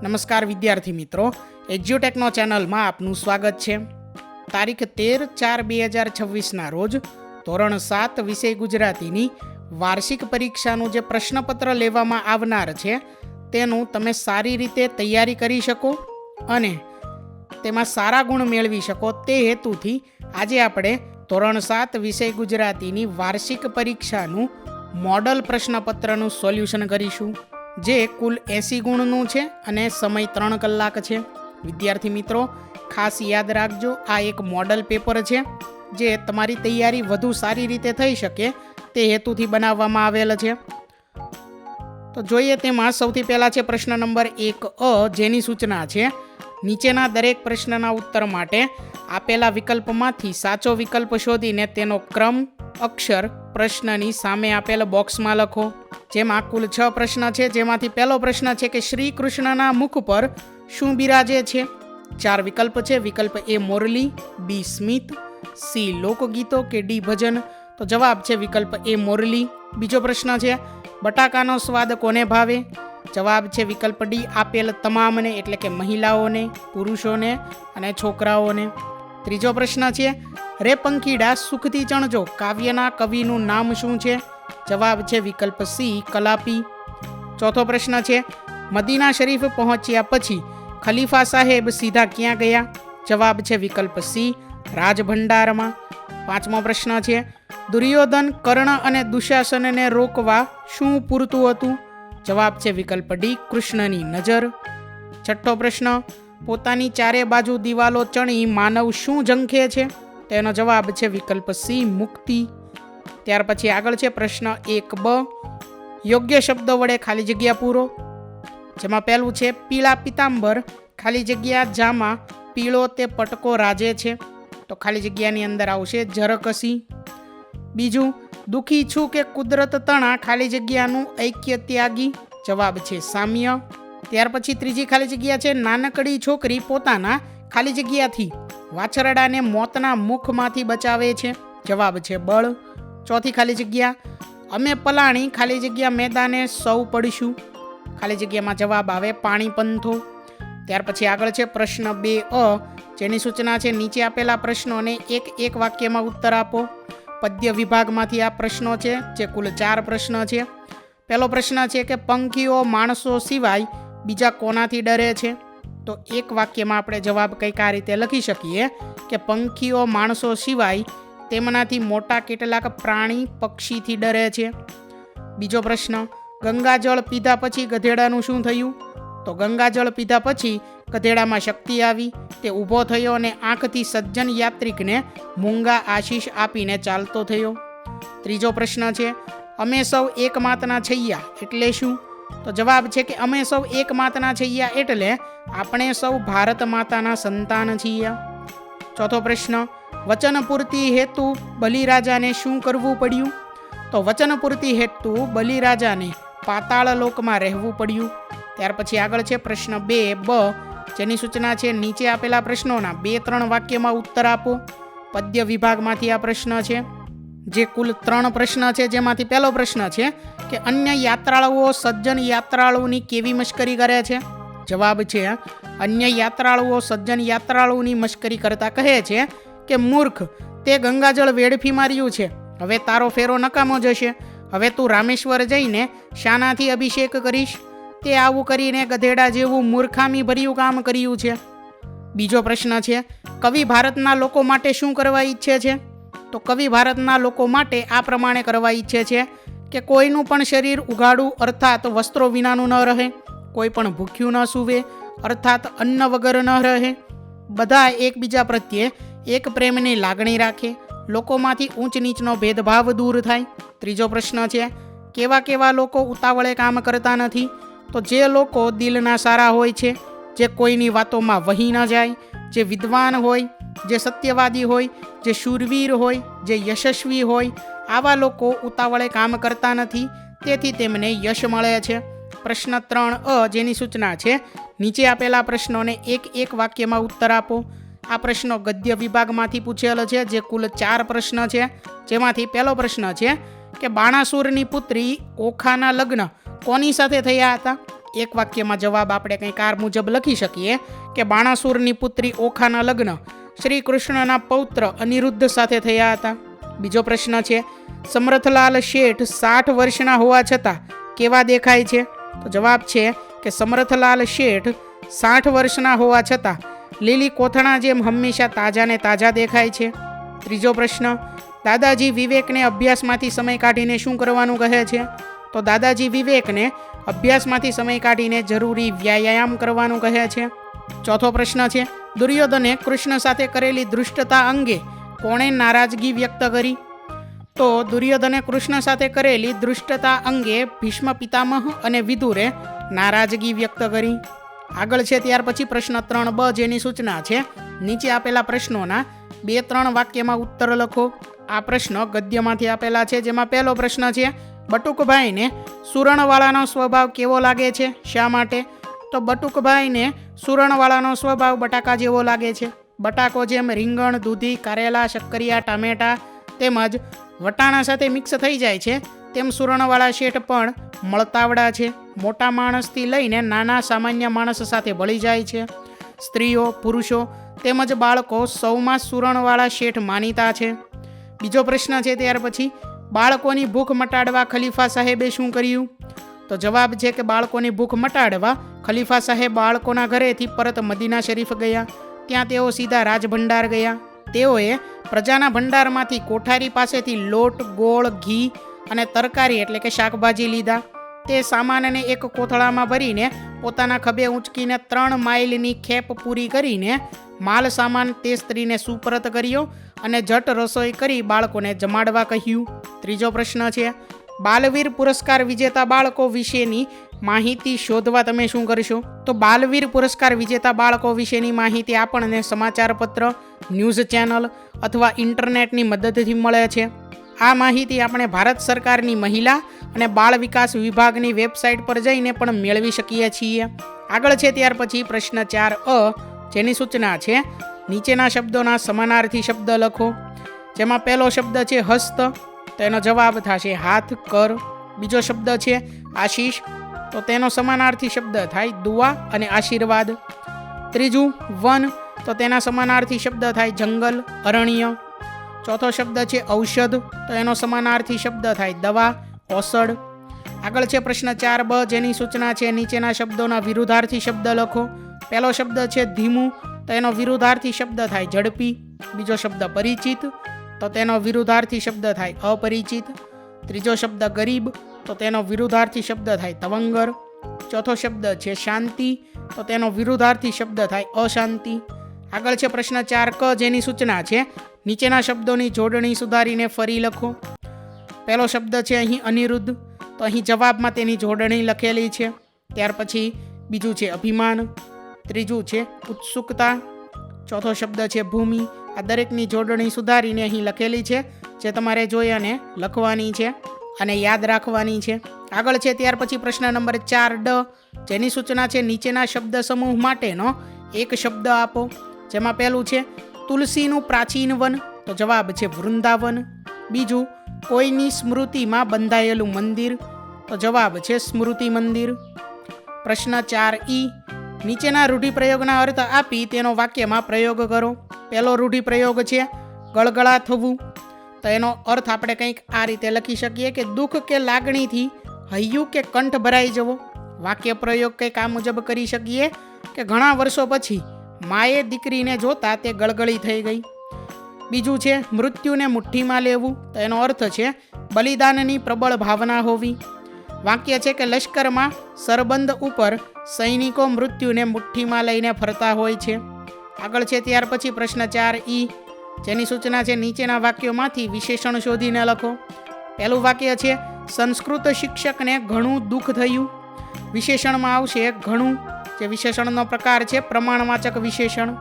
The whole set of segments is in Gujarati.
નમસ્કાર વિદ્યાર્થી મિત્રો, એજ્યુટેકનો ચેનલમાં આપનું સ્વાગત છે। તારીખ 13/4/2026ના રોજ ધોરણ 7 વિષય ગુજરાતીની વાર્ષિક પરીક્ષાનું જે પ્રશ્નપત્ર લેવામાં આવનાર છે તેનું તમે સારી રીતે તૈયારી કરી શકો અને તેમાં સારા ગુણ મેળવી શકો તે હેતુથી આજે આપણે ધોરણ 7 વિષય ગુજરાતીની વાર્ષિક પરીક્ષાનું મોડલ પ્રશ્નપત્રનું સોલ્યુશન કરીશું, જે કુલ 80 ગુણનું છે અને સમય 3 કલાક છે। વિદ્યાર્થી મિત્રો, ખાસ યાદ રાખજો, આ એક મોડલ પેપર છે જે તમારી તૈયારી વધુ સારી રીતે થઈ શકે તે હેતુથી બનાવવામાં આવેલ છે। તો જોઈએ તેમાં સૌથી પહેલાં છે પ્રશ્ન નંબર 1 જેની સૂચના છે, નીચેના દરેક પ્રશ્નના ઉત્તર માટે આપેલા વિકલ્પમાંથી સાચો વિકલ્પ શોધીને તેનો ક્રમ અક્ષર પ્રશ્નની સામે આપેલ બોક્સમાં લખો। જેમાં કુલ 6 પ્રશ્ન છે, જેમાંથી પહેલો પ્રશ્ન છે કે શ્રી કૃષ્ણના મુખ પર શું બિરાજે છે। 4 વિકલ્પ છે, વિકલ્પ A મોરલી, B સ્મિત, C લોકગીતો કે D ભજન। તો જવાબ છે વિકલ્પ A મોરલી। બીજો પ્રશ્ન છે, બટાકાનો સ્વાદ કોને ભાવે। જવાબ છે વિકલ્પ D આપેલ તમામને, એટલે કે મહિલાઓને, પુરુષોને અને છોકરાઓને। ત્રીજો પ્રશ્ન છે, રે પંખીડા સુખથી ચણજો કાવ્યના કવિનું નામ શું છે। જવાબ છે વિકલ્પ C કલાપી। ચોથો પ્રશ્ન છે, મદીના શરીફ પહોંચ્યા પછી ખલીફા સાહેબ સીધા ક્યાં ગયા। જવાબ છે વિકલ્પ C રાજભંડારમાં। પાંચમો પ્રશ્ન છે, દુર્યોધન કર્ણ અને દુશાસનને રોકવા શું પૂરતું હતું। જવાબ છે વિકલ્પ D કૃષ્ણની નજર। છઠ્ઠો પ્રશ્ન, પોતાની ચારે બાજુ દિવાલો ચણી માનવ શું ઝંખે છે। તેનો જવાબ છે વિકલ્પ C મુક્તિ। ત્યાર પછી આગળ છે પ્રશ્ન 1B, યોગ્ય શબ્દો વડે ખાલી જગ્યા પૂરો। જેમાં પહેલું છે, પીળા પિતાંબર ખાલી જગ્યા જામાં પીળો તે પટકો રાજે છે। તો ખાલી જગ્યાની અંદર આવશે જરકસી। બીજું, દુઃખી છું કે કુદરત તણા ખાલી જગ્યાનું ઐક્ય ત્યાગી। જવાબ છે સામ્ય। ત્યાર પછી ત્રીજી ખાલી જગ્યા છે, નાનકડી છોકરી પોતાના ખાલી જગ્યાથી વાછરડાને મોતના મુખમાંથી બચાવે છે। જવાબ છે બળ। ચોથી ખાલી જગ્યા, અમે પલાણી ખાલી જગ્યા મેદાને સૌ પડીશું। ખાલી જગ્યામાં જવાબ આવે પાણી પંથો। ત્યાર પછી આગળ છે પ્રશ્ન 2A, જેની સૂચના છે, નીચે આપેલા પ્રશ્નોને એક વાક્યમાં ઉત્તર આપો। પદ્ય વિભાગમાંથી આ પ્રશ્નો છે, જે કુલ 4 પ્રશ્ન છે। પહેલો પ્રશ્ન છે કે પંખીઓ માણસો સિવાય બીજા કોનાથી ડરે છે। તો એક વાક્યમાં આપણે જવાબ કંઈક આ રીતે લખી શકીએ કે પંખીઓ માણસો સિવાય તેમનાથી મોટા કેટલાક પ્રાણી પક્ષીથી ડરે છે। બીજો પ્રશ્ન, ગંગાજળ પીધા પછી ગધેડાનું શું થયું। તો ગંગાજળ પીધા પછી ગધેડામાં શક્તિ આવી, તે ઊભો થયો અને આંખથી સજ્જન યાત્રિકને મૂંગા આશીષ આપીને ચાલતો થયો। ત્રીજો પ્રશ્ન છે, અમે સૌ એક માતના છૈયા એટલે શું। તો જવાબ છે કે અમે સૌ એક માતના છૈયા એટલે આપણે સૌ ભારત માતાના સંતાન છીએ। ચોથો પ્રશ્ન, વચન પૂર્તિ હેતુ બલિરાજાને શું કરવું પડ્યું। તો વચન પૂર્તિ હેતુ બલિરાજાને પાતાળ લોકમાં રહેવું પડ્યું। ત્યાર પછી આગળ છે પ્રશ્ન 2B, જેની સૂચના છે, નીચે આપેલા પ્રશ્નોના 2-3 વાક્યમાં ઉત્તર આપો। પદ્ય વિભાગમાંથી આ પ્રશ્ન છે, જે કુલ 3 પ્રશ્ન છે, જેમાંથી પહેલો પ્રશ્ન છે કે અન્ય યાત્રાળુઓ સજ્જન યાત્રાળુની કેવી મશ્કરી કરે છે। જવાબ છે, અન્ય યાત્રાળુઓ સજ્જન યાત્રાળુની મશ્કરી કરતા કહે છે કે મૂર્ખ, તે ગંગાજળ વેડફી માર્યું છે, હવે તારો ફેરો નકામો જશે, હવે તું રામેશ્વર જઈને શાનાથી અભિષેક કરીશ। તે આવું કરીને ગધેડા જેવું મૂર્ખામી ભર્યું કામ કર્યું છે। બીજો પ્રશ્ન છે, કવિ ભારતના લોકો માટે શું કરવા ઈચ્છે છે। તો કવિ ભારતના લોકો માટે આ પ્રમાણે કરવા ઈચ્છે છે કે કોઈનું પણ શરીર ઉઘાડું અર્થાત વસ્ત્રો વિનાનું ન રહે, કોઈ પણ ભૂખ્યું ન સૂવે અર્થાત અન્ન વગર ન રહે, બધા એકબીજા પ્રત્યે એક પ્રેમની લાગણી રાખે, લોકોમાંથી ઊંચ નીચનો ભેદભાવ દૂર થાય। ત્રીજો પ્રશ્ન છે, કેવા કેવા લોકો ઉતાવળે કામ કરતા નથી। તો જે લોકો દિલના સારા હોય છે, જે કોઈની વાતોમાં વહી ન જાય, જે વિદ્વાન હોય, જે સત્યવાદી હોય, જે શૂરવીર હોય, જે યશસ્વી હોય, આવા લોકો ઉતાવળે કામ કરતા નથી, તેથી તેમને યશ મળે છે। પ્રશ્ન 3A, જેની સૂચના છે, નીચે આપેલા પ્રશ્નોને એક વાક્યમાં ઉત્તર આપો। આ પ્રશ્નો ગદ્ય વિભાગમાંથી પૂછેલ છે, જે કુલ 4 પ્રશ્ન છે। જેમાંથી પહેલો પ્રશ્ન છે કે બાણાસુરની પુત્રી ઓખાના લગ્ન કોની સાથે થયા હતા। એક વાક્યમાં જવાબ આપણે કંઈક આ મુજબ લખી શકીએ કે બાણાસુરની પુત્રી ઓખાના લગ્ન શ્રી કૃષ્ણના પૌત્ર અનિરુદ્ધ સાથે થયા હતા. બીજો પ્રશ્ન છે, સમરથલાલ શેઠ 60 વર્ષના હોવા છતાં કેવા દેખાય છે? તો જવાબ છે કે સમરથલાલ શેઠ 60 વર્ષના હોવા છતાં લીલી કોથળા જેમ હંમેશા તાજા ને તાજા દેખાય છે. ત્રીજો પ્રશ્ન, દાદાજી વિવેકને અભ્યાસમાંથી સમય કાઢીને શું કરવાનું કહે છે? તો દાદાજી વિવેકને અભ્યાસમાંથી સમય કાઢીને જરૂરી વ્યાયામ કરવાનું કહે છે. ચોથો પ્રશ્ન છે, દુર્યોધને કૃષ્ણ સાથે કરેલી દૃષ્ટતા અંગે કોણે નારાજગી વ્યક્ત કરી? તો દુર્યોધને કૃષ્ણ સાથે કરેલી દૃષ્ટતા અંગે ભીષ્મ પિતામહ અને વિદુરે નારાજગી વ્યક્ત કરી. આગળ છે ત્યાર પછી પ્રશ્ન 3બ, જેની સૂચના છે નીચે આપેલા પ્રશ્નોના 2-3 વાક્યમાં ઉત્તર લખો. આ પ્રશ્ન ગદ્યમાંથી આપેલા છે, જેમાં પહેલો પ્રશ્ન છે, બટુકભાઈને સુરણવાળાનો સ્વભાવ કેવો લાગે છે? શા માટે? તો બટુકભાઈને સુરણવાળાનો સ્વભાવ બટાકા જેવો લાગે છે. બટાકો જેમ રીંગણ, દૂધી, કારેલા, શક્કરિયા, ટામેટા તેમજ વટાણા સાથે મિક્સ થઈ જાય છે, તેમ સુરણવાળા શેઠ પણ મળતાવડા છે. મોટા માણસથી લઈને નાના સામાન્ય માણસ સાથે ભળી જાય છે. સ્ત્રીઓ, પુરુષો તેમજ બાળકો સૌમાં સુરણવાળા શેઠ માનીતા છે. બીજો પ્રશ્ન છે ત્યાર પછી, બાળકોની ભૂખ મટાડવા ખલીફા સાહેબે શું કર્યું? તો જવાબ છે કે બાળકોની ભૂખ મટાડવા ખલીફા સાહેબ બાળકોના ઘરેથી પરત મદીના શરીફ ગયા. ત્યાં તેઓ સીધા રાજભંડાર ગયા. તેઓએ પ્રજાના ભંડારમાંથી કોઠારી પાસેથી લોટ, ગોળ, ઘી અને તરકારી એટલે કે શાકભાજી લીધા. તે સામાનને એક કોથળામાં ભરીને પોતાના ખભે ઊંચકીને 3 માઇલની ખેપ પૂરી કરીને માલ સામાન તે સ્ત્રીને સુપરત કર્યો અને જટ રસોઈ કરી બાળકોને જમાડવા કહ્યું. ત્રીજો પ્રશ્ન છે, બાલવીર પુરસ્કાર વિજેતા બાળકો વિશેની માહિતી શોધવા તમે શું કરશો? તો બાલવીર પુરસ્કાર વિજેતા બાળકો વિશેની માહિતી આપણને સમાચાર પત્ર, ન્યૂઝ ચેનલ અથવા ઇન્ટરનેટની મદદથી મળે છે. આ માહિતી આપણે ભારત સરકારની મહિલા અને બાળ વિકાસ વિભાગની વેબસાઇટ પર જઈને પણ મેળવી શકીએ છીએ. આગળ છે ત્યાર પછી પ્રશ્ન 4અ, જેની સૂચના છે નીચેના શબ્દોના સમાનાર્થી શબ્દ લખો. જેમાં પહેલો શબ્દ છે હસ્ત, તો એનો જવાબ થશે હાથ, કર. બીજો શબ્દ છે આશીષ, તો તેનો સમાનાર્થી શબ્દ થાય દુઆ અને આશીર્વાદ. ત્રીજું વન, તો તેના સમાનાર્થી શબ્દ થાય જંગલ, અરણ્ય. ચોથો શબ્દ છે ઔષધ, તો એનો સમાનાર્થી શબ્દ થાય દવા, ઔષધ. આગળ છે પ્રશ્ન 4બ, જેની સૂચના છે નીચેના શબ્દોના વિરુદ્ધાર્થી શબ્દ લખો. પહેલો શબ્દ છે ધીમું, તો એનો વિરુદ્ધાર્થી શબ્દ થાય ઝડપી. બીજો શબ્દ પરિચિત, તો તેનો વિરુદ્ધાર્થી શબ્દ થાય અપરિચિત. ત્રીજો શબ્દ ગરીબ, તો તેનો વિરુદ્ધાર્થી શબ્દ થાય તવંગર. ચોથો શબ્દ છે શાંતિ, તો તેનો વિરુદ્ધાર્થી શબ્દ થાય અશાંતિ. આગળ છે પ્રશ્ન 4ક, જેની સૂચના છે નીચેના શબ્દોની જોડણી સુધારીને ફરી લખો. પહેલો શબ્દ છે અહીં અનિરુદ્ધ, તો અહીં જવાબમાં તેની જોડણી લખેલી છે. ત્યાર પછી બીજું છે અભિમાન, ત્રીજું છે ઉત્સુકતા, ચોથો શબ્દ છે ભૂમિ. આ દરેકની જોડણી સુધારીને અહીં લખેલી છે, જે તમારે જોઈ અને લખવાની છે અને યાદ રાખવાની છે. આગળ છે ત્યાર પછી પ્રશ્ન નંબર 4ડ, જેની સૂચના છે નીચેના શબ્દ સમૂહ માટેનો એક શબ્દ આપો. જેમાં પહેલું છે તુલસીનું પ્રાચીન વન, તો જવાબ છે વૃંદાવન. બીજું કોઈની સ્મૃતિમાં બંધાયેલું મંદિર, તો જવાબ છે સ્મૃતિ મંદિર. પ્રશ્ન 4ઈ, નીચેના રૂઢિપ્રયોગના અર્થ આપી તેનો વાક્યમાં પ્રયોગ કરો. પહેલો રૂઢિપ્રયોગ છે ગળગળા થવું, તો એનો અર્થ આપણે કંઈક આ રીતે લખી શકીએ કે દુઃખ કે લાગણીથી હૈયું કે કંઠ ભરાઈ જવો. વાક્ય પ્રયોગ કંઈક આ મુજબ કરી શકીએ કે ઘણા વર્ષો પછી માએ દીકરીને જોતા તે ગળગળી થઈ ગઈ. બીજું છે મૃત્યુને મુઠ્ઠીમાં લેવું, તો એનો અર્થ છે બલિદાનની પ્રબળ ભાવના હોવી. વાક્ય છે કે લશ્કરમાં સરબંધ ઉપર સૈનિકો મૃત્યુને મુઠ્ઠીમાં લઈને ફરતા હોય છે. આગળ છે ત્યાર પછી પ્રશ્ન 4ઈ, જેની સૂચના છે નીચેના વાક્યોમાંથી વિશેષણ શોધીને લખો. પહેલું વાક્ય છે સંસ્કૃત શિક્ષકને ઘણું દુઃખ થયું. વિશેષણમાં આવશે ઘણું, જે વિશેષણનો પ્રકાર છે પ્રમાણવાચક વિશેષણ.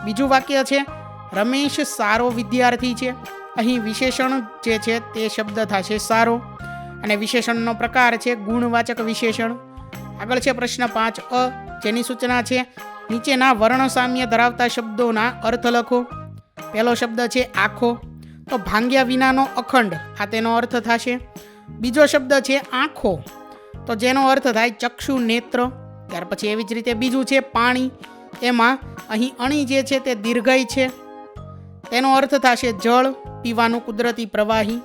બીજું વાક્ય છે રમેશ સારો વિદ્યાર્થી છે. અહીં વિશેષણ જે છે તે શબ્દ થશે સારો અને વિશેષણનો પ્રકાર છે ગુણવાચક વિશેષણ. આગળ છે પ્રશ્ન 5અ, જેની સૂચના છે નીચેના વર્ણ સામ્ય ધરાવતા શબ્દોના અર્થ લખો. પહેલો શબ્દ છે આખો, તો ભાંગ્યા વિનાનો અખંડ, આ તેનો અર્થ થશે. બીજો શબ્દ છે આંખો, તો જેનો અર્થ થાય ચક્ષુ નેત્ર. ત્યાર પછી એવી જ રીતે બીજું છે પાણી, એમાં અહીં અણી જે છે તે દીર્ઘઈ છે, તેનો અર્થ થશે જળ, પીવાનું કુદરતી પ્રવાહી.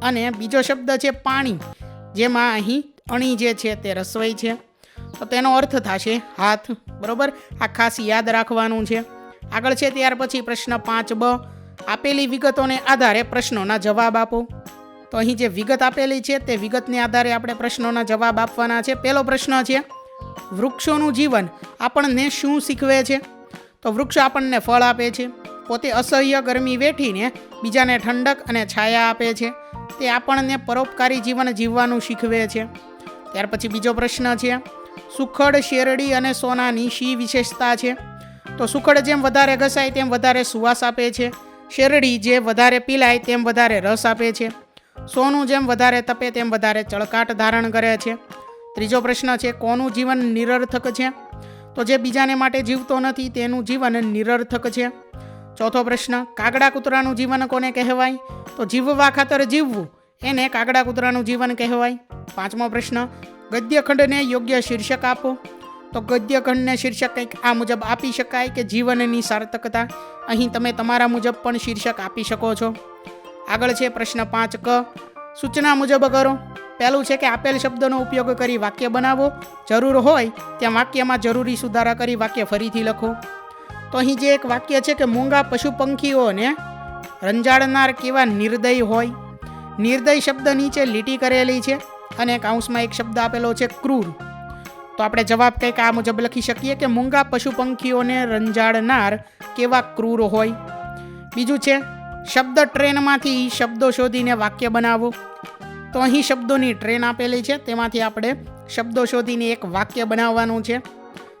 અને બીજો શબ્દ છે પાણી, જેમાં અહીં અણી જે છે તે રસવઈ છે, તો તેનો અર્થ થશે હાથ. બરોબર, આ ખાસ યાદ રાખવાનું છે. આગળ છે ત્યાર પછી પ્રશ્ન 5બ, આપેલી વિગતોને આધારે પ્રશ્નોના જવાબ આપો. તો અહીં જે વિગત આપેલી છે તે વિગતને આધારે આપણે પ્રશ્નોના જવાબ આપવાના છે. પહેલો પ્રશ્ન છે, વૃક્ષોનું જીવન આપણને શું શીખવે છે? તો વૃક્ષ આપણને ફળ આપે છે, પોતે અસહ્ય ગરમી વેઠીને બીજાને ઠંડક અને છાયા આપે છે, તે આપણને પરોપકારી જીવન જીવવાનું શીખવે છે. ત્યાર પછી બીજો પ્રશ્ન છે, સુખડ, શેરડી અને સોનાની શી વિશેષતા છે? તો સુખડ જેમ વધારે ઘસાય તેમ વધારે સુવાસ આપે છે, શેરડી જે વધારે પીલાય તેમ વધારે રસ આપે છે, સોનું જેમ વધારે તપે તેમ વધારે ચળકાટ ધારણ કરે છે. ત્રીજો પ્રશ્ન છે, કોનું જીવન નિરર્થક છે? તો જે બીજાને માટે જીવતો નથી તેનું જીવન નિરર્થક છે. ચોથો પ્રશ્ન, કાગડા કૂતરાનું જીવન કોને કહેવાય? તો જીવવા ખાતર જીવવું એને કાગડા કૂતરાનું જીવન કહેવાય. પાંચમો પ્રશ્ન, ગદ્યખંડને યોગ્ય શીર્ષક આપો. તો ગદ્યખંડને શીર્ષક કંઈક આ મુજબ આપી શકાય કે જીવનની સાર્થકતા. અહીં તમે તમારા મુજબ પણ શીર્ષક આપી શકો છો. આગળ છે પ્રશ્ન 5ક, સૂચના મુજબ કરો. પહેલું છે કે આપેલ શબ્દનો ઉપયોગ કરી વાક્ય બનાવો, જરૂર હોય ત્યાં વાક્યમાં જરૂરી સુધારા કરી વાક્ય ફરીથી લખો. તો અહીં જે એક વાક્ય છે કે મૂંગા પશુ પંખીઓને રંજાડનાર કેવા નિર્દય હોય. નિર્દય શબ્દ નીચે લીટી કરેલી છે અને કૌંસમાં એક શબ્દ આપેલો છે ક્રૂર. તો આપણે જવાબ કંઈક આ મુજબ લખી શકીએ કે મૂંગા પશુ પંખીઓને રંજાડનાર કેવા ક્રૂર હોય. બીજું છે, શબ્દ ટ્રેનમાંથી શબ્દો શોધીને વાક્ય બનાવો. તો અહીં શબ્દોની ટ્રેન આપેલી છે, તેમાંથી આપણે શબ્દો શોધીને એક વાક્ય બનાવવાનું છે.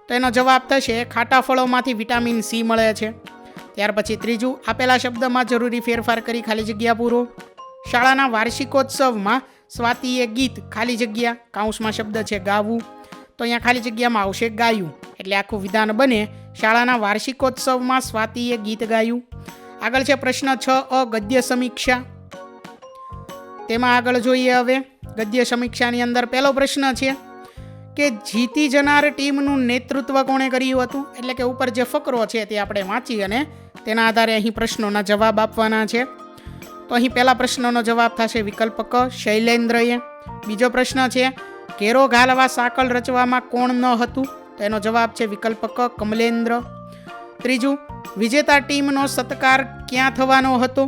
તો એનો જવાબ થશે, ખાટા ફળોમાંથી વિટામિન સી મળે છે. ત્યાર પછી ત્રીજું, આપેલા શબ્દમાં જરૂરી ફેરફાર કરી ખાલી જગ્યા પૂરો. શાળાના વાર્ષિકોત્સવમાં સ્વાતિએ ગીત ખાલી જગ્યા, કૌંસમાં શબ્દ છે ગાવું, તો અહીંયા ખાલી જગ્યામાં આવશે ગાયું. એટલે આખું વિધાન બને, શાળાના વાર્ષિકોત્સવમાં સ્વાતિએ ગીત ગાયું. આગળ છે પ્રશ્ન 6અ, ગદ્ય સમીક્ષા. તેમાં આગળ જોઈએ હવે ગદ્ય સમીક્ષાની અંદર પહેલો પ્રશ્ન છે કે જીતી જનાર ટીમનું નેતૃત્વ કોણે કર્યું હતું? એટલે કે ઉપર જે ફકરો છે તે આપણે વાંચી અને તેના આધારે અહીં પ્રશ્નોના જવાબ આપવાના છે. તો અહીં પહેલા પ્રશ્નનો જવાબ થશે વિકલ્પ ક, શૈલેન્દ્રએ. બીજો પ્રશ્ન છે, ઘેરો ઘાલવા સાંકળ રચવામાં કોણ ન હતું? તો એનો જવાબ છે વિકલ્પ ક, કમલેન્દ્ર. ત્રીજું, વિજેતા ટીમનો સત્કાર ક્યાં થવાનો હતો?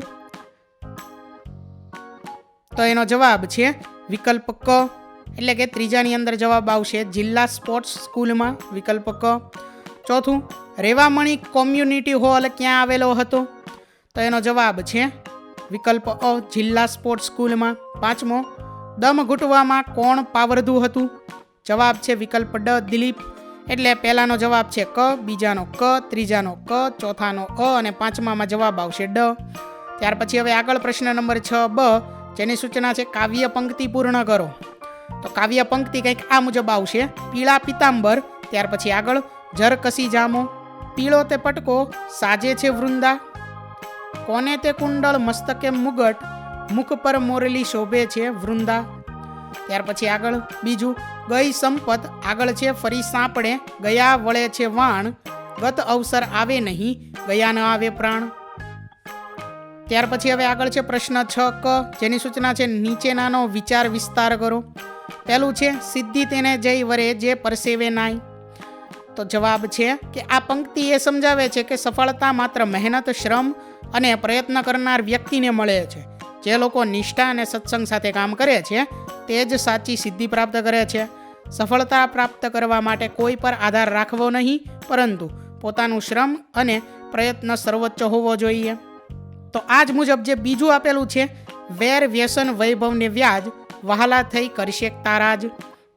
તો એનો જવાબ છે વિકલ્પ ક, એટલે કે ત્રીજાની અંદર જવાબ આવશે જિલ્લા સ્પોર્ટ્સ સ્કૂલમાં, વિકલ્પ ક. ચોથું, રેવામણી કોમ્યુનિટી હોલ ક્યાં આવેલો હતો? તો એનો જવાબ છે વિકલ્પ અ, જિલ્લા સ્પોર્ટ્સ સ્કૂલમાં. પાંચમો, દમ ઘૂંટવામાં કોણ પાવરધુ હતું? જવાબ છે વિકલ્પ ડ, દિલીપ. એટલે પહેલાનો જવાબ છે ક, બીજાનો ક, ત્રીજાનો ક, ચોથાનો અ અને પાંચમામાં જવાબ આવશે ડ. ત્યાર પછી હવે આગળ પ્રશ્ન નંબર 6બ, જેની સૂચના છે કાવ્ય પંક્તિ પૂર્ણ કરો. તો કાવ્ય પંક્તિ કંઈક આ મુજબ આવશે, પીળા પિતાંબર, ત્યાર પછી આગળ જર કસી જામો, પીળો તે પટકો સાજે છે વૃંદા, કોને તે કુંડળ મસ્તકે મુગટ, મુખ પર મોરલી શોભે છે વૃંદા. ત્યાર પછી આગળ બીજું, ગઈ સંપત, આગળ છે ફરી સાંપડે, ગયા વળે છે વાણ, ગત અવસર આવે નહીં, ગયા ન આવે પ્રાણ. ત્યાર પછી હવે આગળ છે પ્રશ્ન 6ક, જેની સૂચના છે નીચેનાનો વિચાર વિસ્તાર કરો. પહેલું છે, સિદ્ધિ તેને જય વરે જે પરસેવે નાય. તો જવાબ છે કે આ પંક્તિ એ સમજાવે છે કે સફળતા માત્ર મહેનત, શ્રમ અને પ્રયત્ન કરનાર વ્યક્તિને મળે છે. જે લોકો નિષ્ઠા અને સત્સંગ સાથે કામ કરે છે તે જ સાચી સિદ્ધિ પ્રાપ્ત કરે છે. સફળતા પ્રાપ્ત કરવા માટે કોઈ પર આધાર રાખવો નહીં, પરંતુ પોતાનું શ્રમ અને પ્રયત્ન સર્વોચ્ચ હોવો જોઈએ. તો આ જ મુજબ જે બીજું આપેલું છે, વેર વ્યસન વૈભવને વ્યાજ, વહાલા થઈ કરશે તારાજ,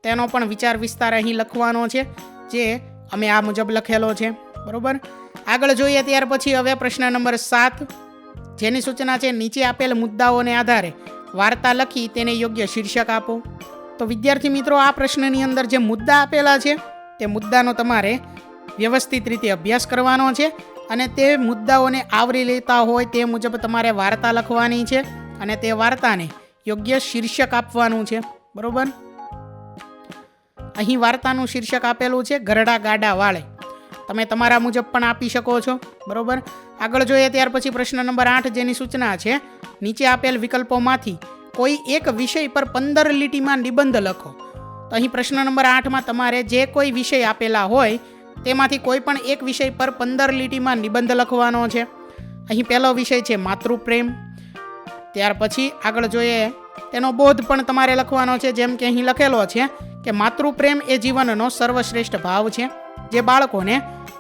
તેનો પણ વિચાર વિસ્તાર અહીં લખવાનો છે, જે અમે આ મુજબ લખેલો છે. બરોબર, આગળ જોઈએ ત્યાર પછી હવે પ્રશ્ન નંબર 7, જેની સૂચના છે નીચે આપેલ મુદ્દાઓને આધારે વાર્તા લખી તેને યોગ્ય શીર્ષક આપો. તો વિદ્યાર્થી મિત્રો, આ પ્રશ્નની અંદર જે મુદ્દા આપેલા છે તે મુદ્દાનો તમારે વ્યવસ્થિત રીતે અભ્યાસ કરવાનો છે અને તે મુદ્દાઓને આવરી લેતા હોય તે મુજબ તમારે વાર્તા લખવાની છે અને તે વાર્તાને યોગ્ય શીર્ષક આપવાનું છે. બરોબર, અહીં વાર્તાનું શીર્ષક આપેલું છે ઘરડા ગાડા વાળે. તમે તમારા મુજબ પણ આપી શકો છો, બરોબર. આગળ જોઈએ ત્યાર પછી પ્રશ્ન નંબર 8 જેની સૂચના છે, નીચે આપેલ વિકલ્પોમાંથી કોઈ એક વિષય પર 15 લીટીમાં નિબંધ લખો. તો અહીં પ્રશ્ન નંબર 8માં તમારે જે કોઈ વિષય આપેલા હોય તેમાંથી કોઈ પણ એક વિષય પર 15 લીટીમાં નિબંધ લખવાનો છે. અહીં પહેલો વિષય છે માતૃપ્રેમ. ત્યાર પછી આગળ જોઈએ તેનો બોધ પણ તમારે લખવાનો છે. જેમ કે અહીં લખેલો છે કે માતૃપ્રેમ એ જીવનનો સર્વશ્રેષ્ઠ ભાવ છે, જે બાળકોને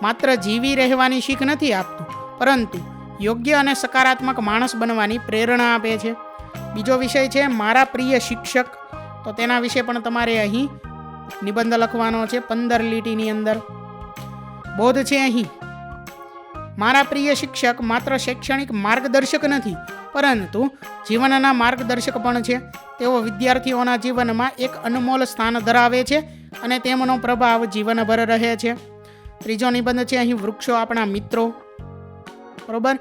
માત્ર જીવી રહેવાની શીખ નથી આપતું, પરંતુ યોગ્ય અને સકારાત્મક માણસ બનવાની પ્રેરણા આપે છે. બીજો વિષય છે મારા પ્રિય શિક્ષક. તો તેના વિશે પણ તમારે અહીં નિબંધ લખવાનો છે 15 લીટીની અંદર. બોધ છે અહીં મારા પ્રિય શિક્ષક માત્ર શૈક્ષણિક માર્ગદર્શક નથી, પરંતુ જીવનના માર્ગદર્શક પણ છે. તેઓ વિદ્યાર્થીઓના જીવનમાં એક અનમોલ સ્થાન ધરાવે છે અને તેમનો પ્રભાવ જીવનભર રહે છે. ત્રીજો નિબંધ છે અહીં વૃક્ષો આપણા મિત્રો, બરોબર.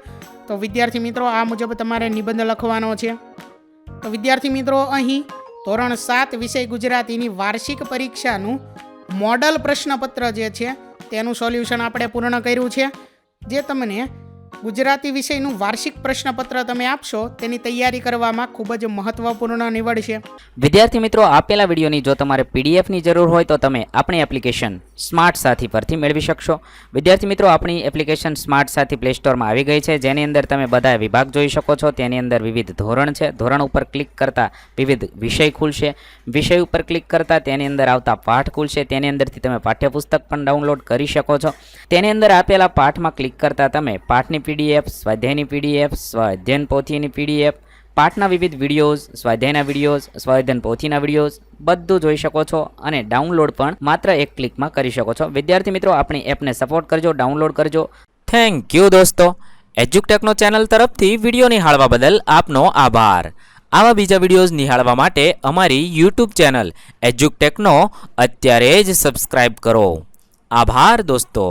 તો વિદ્યાર્થી મિત્રો આ મુજબ તમારે નિબંધ લખવાનો છે. તો વિદ્યાર્થી મિત્રો અહીં ધોરણ 7 વિષય ગુજરાતીની વાર્ષિક પરીક્ષાનું મોડલ પ્રશ્નપત્ર જે છે તેનું સોલ્યુશન આપણે પૂર્ણ કર્યું છે. જે તમને ગુજરાતી વિષયનું વાર્ષિક પ્રશ્નપત્ર તમે આપશો તેની તૈયારી કરવામાં ખૂબ જ મહત્વપૂર્ણ નીવડશે. વિદ્યાર્થી મિત્રો, આપેલા વિડીયોની જો તમારે પીડીએફની જરૂર હોય તો તમે આપણી એપ્લિકેશન સ્માર્ટ સાથી પરથી મેળવી શકશો. વિદ્યાર્થી મિત્રો, આપણી એપ્લિકેશન સ્માર્ટ સાથી પ્લે સ્ટોરમાં આવી ગઈ છે, જેની અંદર તમે બધા વિભાગ જોઈ શકો છો. તેની અંદર વિવિધ ધોરણ છે. ધોરણ ઉપર ક્લિક કરતાં વિવિધ વિષય ખુલશે. વિષય ઉપર ક્લિક કરતાં તેની અંદર આવતા પાઠ ખુલશે. તેની અંદરથી તમે પાઠ્યપુસ્તક પણ ડાઉનલોડ કરી શકો છો. તેની અંદર આપેલા પાઠમાં ક્લિક કરતાં તમે પાઠની પીડીએફ, સ્વાધ્યાયની પીડીએફ, સ્વાધ્યાયન પોથીની પીડીએફ, પાઠના વિવિધ વિડીયોઝ, સ્વાધ્યાયના વિડીયોઝ, સ્વાધ્યાયન પોથીના વિડીયોઝ બધું જોઈ શકો છો અને ડાઉનલોડ પણ માત્ર એક ક્લિકમાં કરી શકો છો. વિદ્યાર્થી મિત્રો, આપણી એપને સપોર્ટ કરજો, ડાઉનલોડ કરજો. થેન્ક યુ દોસ્તો. એજ્યુકટેકનો ચેનલ તરફથી વિડીયો નિહાળવા બદલ આપનો આભાર. આવા બીજા વિડીયોઝ નિહાળવા માટે અમારી યુટ્યુબ ચેનલ એજ્યુકટેકનો અત્યારે જ સબસ્ક્રાઇબ કરો. આભાર દોસ્તો.